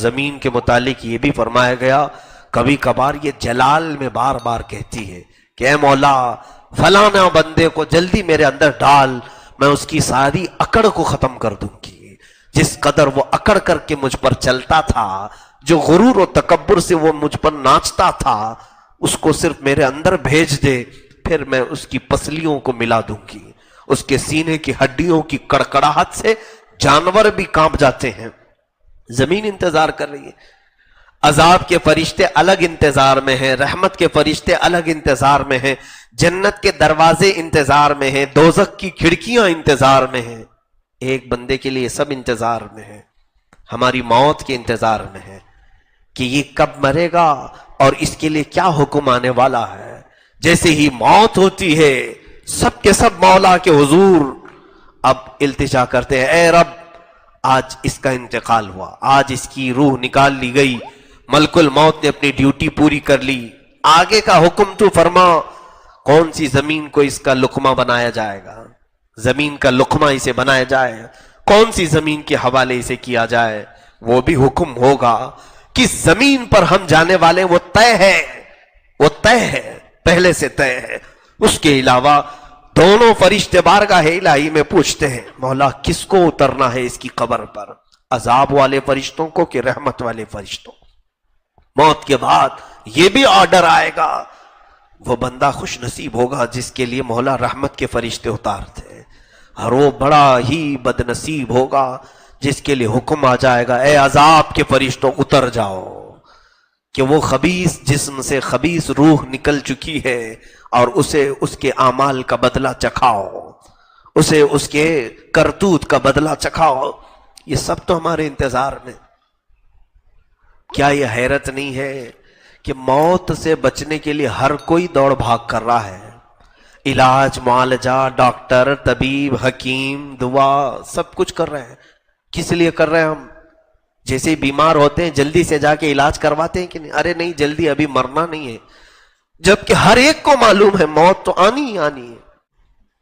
زمین کے متعلق یہ بھی فرمایا گیا کبھی کبھار یہ جلال میں بار بار کہتی ہے کہ اے مولا فلانا بندے کو جلدی میرے اندر ڈال، میں اس کی ساری اکڑ کو ختم کر دوں گی، جس قدر وہ اکڑ کر کے مجھ پر چلتا تھا، جو غرور و تکبر سے وہ مجھ پر ناچتا تھا، اس کو صرف میرے اندر بھیج دے، پھر میں اس کی پسلیوں کو ملا دوں گی۔ اس کے سینے کی ہڈیوں کی کڑکڑاہٹ سے جانور بھی کانپ جاتے ہیں۔ زمین انتظار کر رہی ہے، عذاب کے فرشتے الگ انتظار میں ہیں، رحمت کے فرشتے الگ انتظار میں ہیں، جنت کے دروازے انتظار میں ہیں، دوزخ کی کھڑکیاں انتظار میں ہیں۔ ایک بندے کے لیے سب انتظار میں ہیں، ہماری موت کے انتظار میں ہے کہ یہ کب مرے گا اور اس کے لیے کیا حکم آنے والا ہے۔ جیسے ہی موت ہوتی ہے سب کے سب مولا کے حضور اب التجا کرتے ہیں، اے رب آج اس کا انتقال ہوا، آج اس کی روح نکال لی گئی، ملک الموت نے اپنی ڈیوٹی پوری کر لی، آگے کا حکم تو فرما، کون سی زمین کو اس کا لقمہ بنایا جائے گا، زمین کا لقمہ اسے بنایا جائے، کون سی زمین کے حوالے اسے کیا جائے، وہ بھی حکم ہوگا۔ کس زمین پر ہم جانے والے وہ طے ہے، وہ طے ہے، پہلے سے طے ہے۔ اس کے علاوہ دونوں فرشتے بارگاہ الہی میں پوچھتے ہیں مولا کس کو اترنا ہے اس کی قبر پر، عذاب والے فرشتوں کو کہ رحمت والے فرشتوں۔ موت کے بعد یہ بھی آرڈر آئے گا، وہ بندہ خوش نصیب ہوگا جس کے لیے مولا رحمت کے فرشتے اتارتے، اور وہ بڑا ہی بد نصیب ہوگا جس کے لیے حکم آ جائے گا اے عذاب کے فرشتوں اتر جاؤ، کہ وہ خبیث جسم سے خبیث روح نکل چکی ہے اور اسے اس کے اعمال کا بدلہ چکھاؤ، اسے اس کے کرتوت کا بدلہ چکھاؤ۔ یہ سب تو ہمارے انتظار میں۔ کیا یہ حیرت نہیں ہے کہ موت سے بچنے کے لیے ہر کوئی دوڑ بھاگ کر رہا ہے، علاج، معالجہ، ڈاکٹر، طبیب، حکیم، دعا، سب کچھ کر رہے ہیں۔ کس لیے کر رہے ہیں ہم؟ جیسے بیمار ہوتے ہیں جلدی سے جا کے علاج کرواتے ہیں کہ نہیں؟ ارے نہیں، جلدی ابھی مرنا نہیں ہے، جبکہ ہر ایک کو معلوم ہے موت تو آنی ہی آنی ہے۔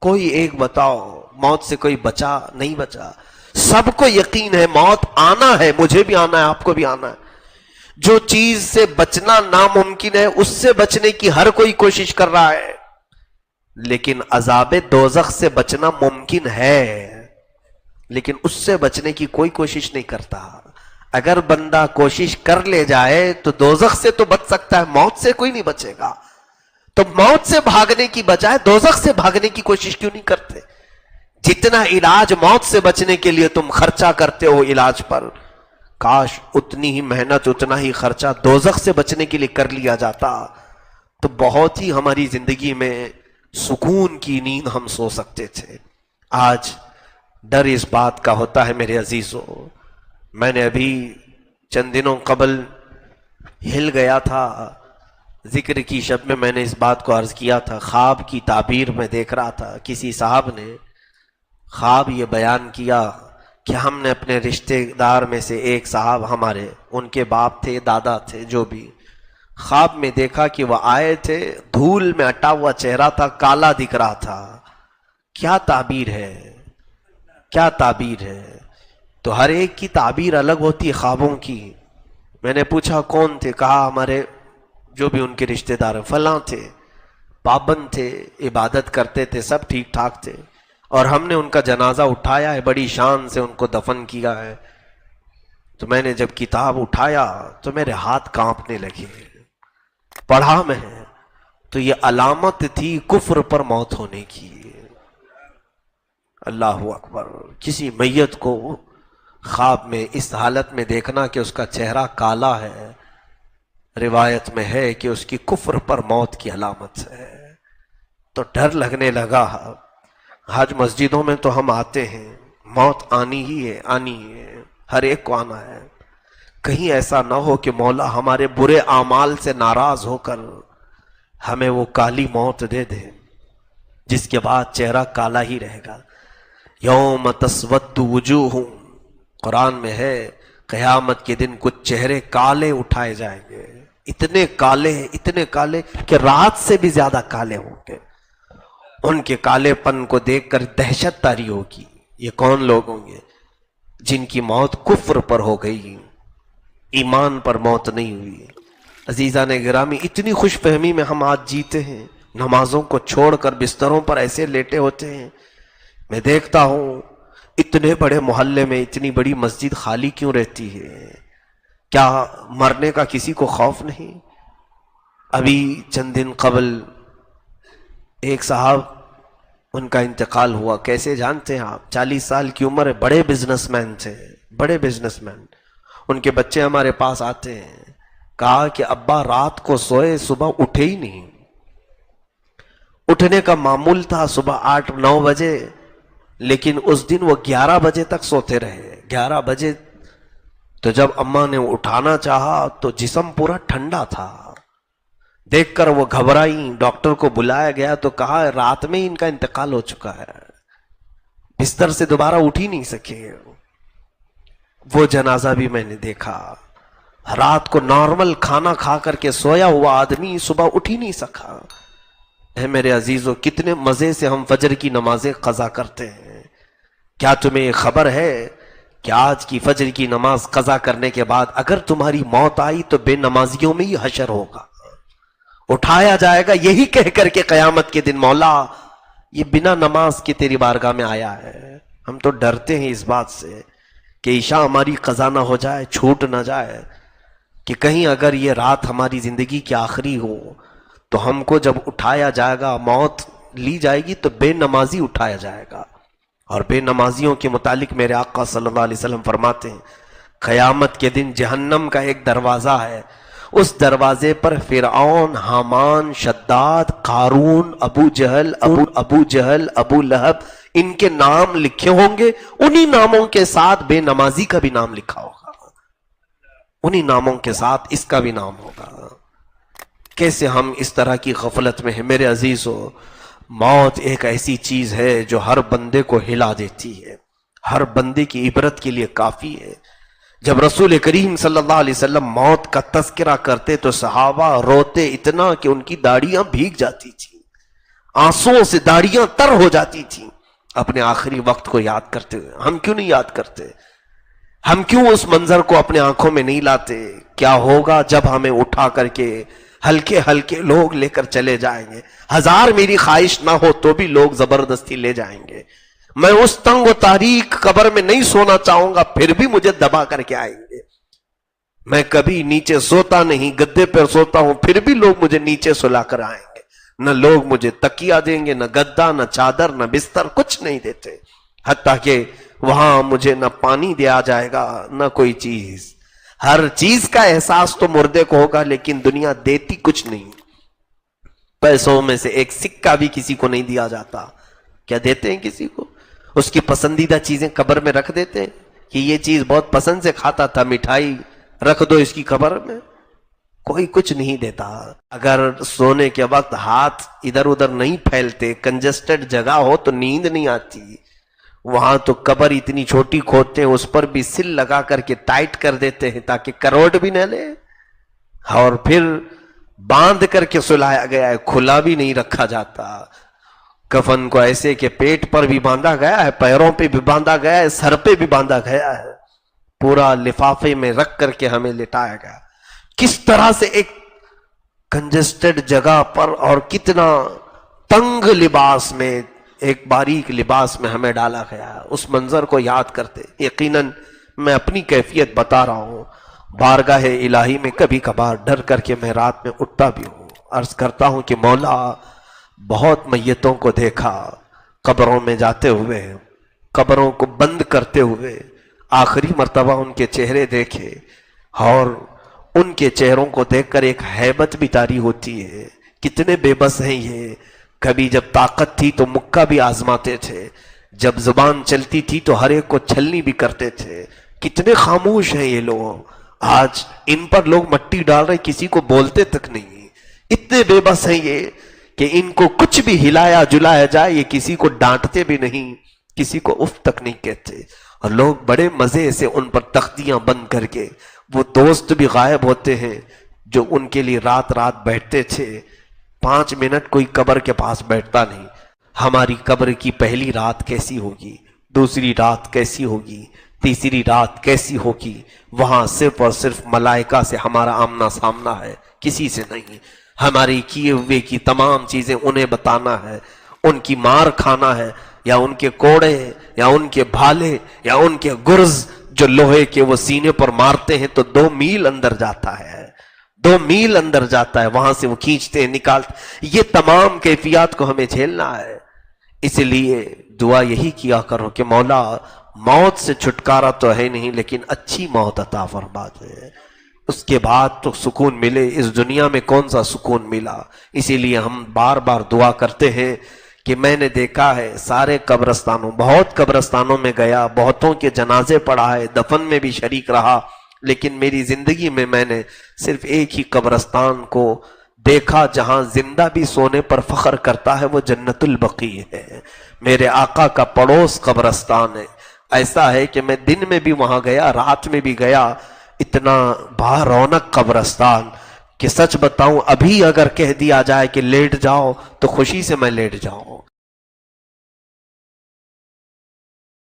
کوئی ایک بتاؤ موت سے کوئی بچا نہیں بچا؟ سب کو یقین ہے موت آنا ہے، مجھے بھی آنا ہے، آپ کو بھی آنا ہے۔ جو چیز سے بچنا ناممکن ہے اس سے بچنے کی ہر کوئی کوشش کر رہا ہے، لیکن عذاب دوزخ سے بچنا ممکن ہے، لیکن اس سے بچنے کی کوئی کوشش نہیں کرتا۔ اگر بندہ کوشش کر لے جائے تو دوزخ سے تو بچ سکتا ہے، موت سے کوئی نہیں بچے گا۔ تو موت سے بھاگنے کی بجائے دوزخ سے بھاگنے کی کوشش کیوں نہیں کرتے؟ جتنا علاج موت سے بچنے کے لیے تم خرچہ کرتے ہو علاج پر، کاش اتنی ہی محنت، اتنا ہی خرچہ دوزخ سے بچنے کے لیے کر لیا جاتا تو بہت ہی ہماری زندگی میں سکون کی نیند ہم سو سکتے تھے۔ آج ڈر اس بات کا ہوتا ہے میرے عزیزوں، میں نے ابھی چند دنوں قبل ہل گیا تھا، ذکر کی شب میں نے اس بات کو عرض کیا تھا، خواب کی تعبیر میں دیکھ رہا تھا، کسی صاحب نے خواب یہ بیان کیا کہ ہم نے اپنے رشتہ دار میں سے ایک صاحب، ہمارے ان کے باپ تھے، دادا تھے، جو بھی، خواب میں دیکھا کہ وہ آئے تھے، دھول میں اٹا ہوا چہرہ تھا، کالا دکھ رہا تھا۔ کیا تعبیر ہے، کیا تعبیر ہے؟ تو ہر ایک کی تعبیر الگ ہوتی ہے خوابوں کی۔ میں نے پوچھا کون تھے؟ کہا ہمارے جو بھی ان کے رشتہ دار ہیں، فلاں تھے، پابند تھے، عبادت کرتے تھے، سب ٹھیک ٹھاک تھے، اور ہم نے ان کا جنازہ اٹھایا ہے، بڑی شان سے ان کو دفن کیا ہے۔ تو میں نے جب کتاب اٹھایا تو میرے ہاتھ کانپنے لگے، پڑھا میں تو یہ علامت تھی کفر پر موت ہونے کی۔ اللہ اکبر! کسی میت کو خواب میں اس حالت میں دیکھنا کہ اس کا چہرہ کالا ہے، روایت میں ہے کہ اس کی کفر پر موت کی علامت ہے۔ تو ڈر لگنے لگا۔ حج مسجدوں میں تو ہم آتے ہیں، موت آنی ہی ہے، آنی ہے، ہر ایک کو آنا ہے۔ کہیں ایسا نہ ہو کہ مولا ہمارے برے اعمال سے ناراض ہو کر ہمیں وہ کالی موت دے دے جس کے بعد چہرہ کالا ہی رہے گا۔ یوم تسود وجوہ، قرآن میں ہے قیامت کے دن کچھ چہرے کالے اٹھائے جائیں گے، اتنے کالے کہ رات سے بھی زیادہ کالے ہوں گے۔ ان کے کالے پن کو دیکھ کر دہشت طاری ہوگی۔ یہ کون لوگ ہوں گے؟ جن کی موت کفر پر ہو گئی، ایمان پر موت نہیں ہوئی۔ عزیزان گرامی، اتنی خوش فہمی میں ہم آج جیتے ہیں، نمازوں کو چھوڑ کر بستروں پر ایسے لیٹے ہوتے ہیں۔ میں دیکھتا ہوں اتنے بڑے محلے میں اتنی بڑی مسجد خالی کیوں رہتی ہے؟ کیا مرنے کا کسی کو خوف نہیں؟ ابھی چند دن قبل ایک صاحب ان کا انتقال ہوا، کیسے جانتے ہیں آپ؟ 40 سال کی عمر ہے، بڑے بزنس مین تھے، بڑے بزنس مین۔ ان کے بچے ہمارے پاس آتے ہیں، کہا کہ ابا رات کو سوئے، صبح اٹھے ہی نہیں۔ اٹھنے کا معمول تھا صبح 8-9 بجے، لیکن اس دن وہ 11 بجے تک سوتے رہے۔ 11 بجے تو جب اماں نے اٹھانا چاہا تو جسم پورا ٹھنڈا تھا۔ دیکھ کر وہ گھبرائیں، ڈاکٹر کو بلایا گیا تو کہا رات میں ان کا انتقال ہو چکا ہے، بستر سے دوبارہ اٹھ ہی نہیں سکے۔ وہ جنازہ بھی میں نے دیکھا، رات کو نارمل کھانا کھا کر کے سویا ہوا آدمی صبح اٹھ ہی نہیں سکا۔ اے میرے عزیزو، کتنے مزے سے ہم فجر کی نمازیں قضا کرتے ہیں۔ کیا تمہیں خبر ہے کہ آج کی فجر کی نماز قضا کرنے کے بعد اگر تمہاری موت آئی تو بے نمازیوں میں ہی حشر ہوگا، اٹھایا جائے گا یہی کہہ کر کے قیامت کے دن، مولا یہ بنا نماز کے تیری بارگاہ میں آیا ہے۔ ہم تو ڈرتے ہیں اس بات سے کہ عشاء ہماری قضا نہ ہو جائے، چھوٹ نہ جائے، کہ کہیں اگر یہ رات ہماری زندگی کی آخری ہو تو ہم کو جب اٹھایا جائے گا، موت لی جائے گی تو بے نمازی اٹھایا جائے گا۔ اور بے نمازیوں کے متعلق میرے آقا صلی اللہ علیہ وسلم فرماتے ہیں قیامت کے دن جہنم کا ایک دروازہ ہے، اس دروازے پر فرعون، حامان، شداد، قارون، ابو جہل، ابو لہب، ان کے نام لکھے ہوں گے، انہی ناموں کے ساتھ بے نمازی کا بھی نام لکھا ہوگا، انہی ناموں کے ساتھ اس کا بھی نام ہوگا۔ کیسے ہم اس طرح کی غفلت میں ہیں میرے عزیزو؟ موت ایک ایسی چیز ہے جو ہر بندے کو ہلا دیتی ہے، ہر بندے کی عبرت کے لیے کافی ہے۔ جب رسول کریم صلی اللہ علیہ وسلم موت کا تذکرہ کرتے تو صحابہ روتے اتنا کہ ان کی داڑیاں بھیگ جاتی تھیں، آنسوؤں سے داڑیاں تر ہو جاتی تھیں اپنے آخری وقت کو یاد کرتے ہوئے۔ ہم کیوں نہیں یاد کرتے؟ ہم کیوں اس منظر کو اپنے آنکھوں میں نہیں لاتے؟ کیا ہوگا جب ہمیں اٹھا کر کے ہلکے ہلکے لوگ لے کر چلے جائیں گے؟ 1000 میری خواہش نہ ہو تو بھی لوگ زبردستی لے جائیں گے۔ میں اس تنگ و تاریک قبر میں نہیں سونا چاہوں گا، پھر بھی مجھے دبا کر کے آئیں گے۔ میں کبھی نیچے سوتا نہیں، گدے پر سوتا ہوں، پھر بھی لوگ مجھے نیچے سلا کر آئیں گے۔ نہ لوگ مجھے تکیہ دیں گے، نہ گدا، نہ چادر، نہ بستر، کچھ نہیں دیتے۔ حتیٰ کہ وہاں مجھے نہ پانی دیا جائے گا نہ کوئی چیز۔ ہر چیز کا احساس تو مردے کو ہوگا، لیکن دنیا دیتی کچھ نہیں۔ پیسوں میں سے ایک سکہ بھی کسی کو نہیں دیا جاتا۔ کیا دیتے ہیں کسی کو؟ اس کی پسندیدہ چیزیں قبر میں رکھ دیتے ہیں کہ یہ چیز بہت پسند سے کھاتا تھا، مٹھائی رکھ دو اس کی قبر میں۔ کوئی کچھ نہیں دیتا۔ اگر سونے کے وقت ہاتھ ادھر ادھر نہیں پھیلتے، کنجسٹڈ جگہ ہو تو نیند نہیں آتی۔ وہاں تو قبر اتنی چھوٹی کھودتے ہیں، اس پر بھی سل لگا کر کے ٹائٹ کر دیتے ہیں تاکہ کروٹ بھی نہ لے، اور پھر باندھ کر کے سلایا گیا ہے، کھلا بھی نہیں رکھا جاتا۔ کفن کو ایسے کہ پیٹ پر بھی باندھا گیا ہے، پیروں پہ بھی باندھا گیا ہے، سر پہ بھی باندھا گیا ہے، پورا لفافے میں رکھ کر کے ہمیں لٹایا گیا۔ کس طرح سے ایک کنجسٹڈ جگہ پر اور کتنا تنگ لباس میں، ایک باریک لباس میں ہمیں ڈالا گیا ہے۔ اس منظر کو یاد کرتے یقیناً میں اپنی کیفیت بتا رہا ہوں، بارگاہ الہی میں کبھی کبھار ڈر کر کے میں رات میں اٹھتا بھی ہوں، عرض کرتا ہوں کہ مولا بہت میتوں کو دیکھا قبروں میں جاتے ہوئے، قبروں کو بند کرتے ہوئے، آخری مرتبہ ان کے چہرے دیکھے، اور ان کے چہروں کو دیکھ کر ایک ہیبت بھی طاری ہوتی ہے۔ کتنے بے بس ہیں یہ، کبھی جب طاقت تھی تو مکہ بھی آزماتے تھے، جب زبان چلتی تھی تو ہر ایک کو چھلنی بھی کرتے تھے۔ کتنے خاموش ہیں یہ لوگ، آج ان پر لوگ مٹی ڈال رہے، کسی کو بولتے تک نہیں۔ اتنے بے بس ہیں یہ کہ ان کو کچھ بھی ہلایا جلایا جائے یہ کسی کو ڈانٹتے بھی نہیں، کسی کو اف تک نہیں کہتے، اور لوگ بڑے مزے سے ان پر تختیاں بند کر کے، وہ دوست بھی غائب ہوتے ہیں جو ان کے لیے رات رات بیٹھتے تھے۔ 5 منٹ کوئی قبر کے پاس بیٹھتا نہیں۔ ہماری قبر کی پہلی رات کیسی ہوگی، دوسری رات کیسی ہوگی، تیسری رات کیسی ہوگی؟ وہاں صرف اور صرف ملائکہ سے ہمارا آمنا سامنا ہے، کسی سے نہیں۔ ہماری کیے ہوئے کی تمام چیزیں انہیں بتانا ہے، ان کی مار کھانا ہے، یا ان کے کوڑے یا ان کے بھالے یا ان کے گرز جو لوہے کے وہ سینے پر مارتے ہیں تو 2 میل اندر جاتا ہے، 2 میل اندر جاتا ہے، وہاں سے وہ کھینچتے ہیں، نکالتے۔ یہ تمام کیفیات کو ہمیں جھیلنا ہے۔ اس لیے دعا یہی کیا کرو کہ مولا موت سے چھٹکارا تو ہے نہیں، لیکن اچھی موت عطا فرما دے، اس کے بعد تو سکون ملے۔ اس دنیا میں کون سا سکون ملا؟ اسی لیے ہم بار بار دعا کرتے ہیں کہ میں نے دیکھا ہے سارے قبرستانوں، بہت قبرستانوں میں گیا، بہتوں کے جنازے پڑھا ہے، دفن میں بھی شریک رہا، لیکن میری زندگی میں نے صرف ایک ہی قبرستان کو دیکھا جہاں زندہ بھی سونے پر فخر کرتا ہے، وہ جنت البقیع ہے، میرے آقا کا پڑوس قبرستان ہے۔ ایسا ہے کہ میں دن میں بھی وہاں گیا، رات میں بھی گیا، اتنا با رونق قبرستان کہ سچ بتاؤں ابھی اگر کہہ دیا جائے کہ لیٹ جاؤ تو خوشی سے میں لیٹ جاؤں۔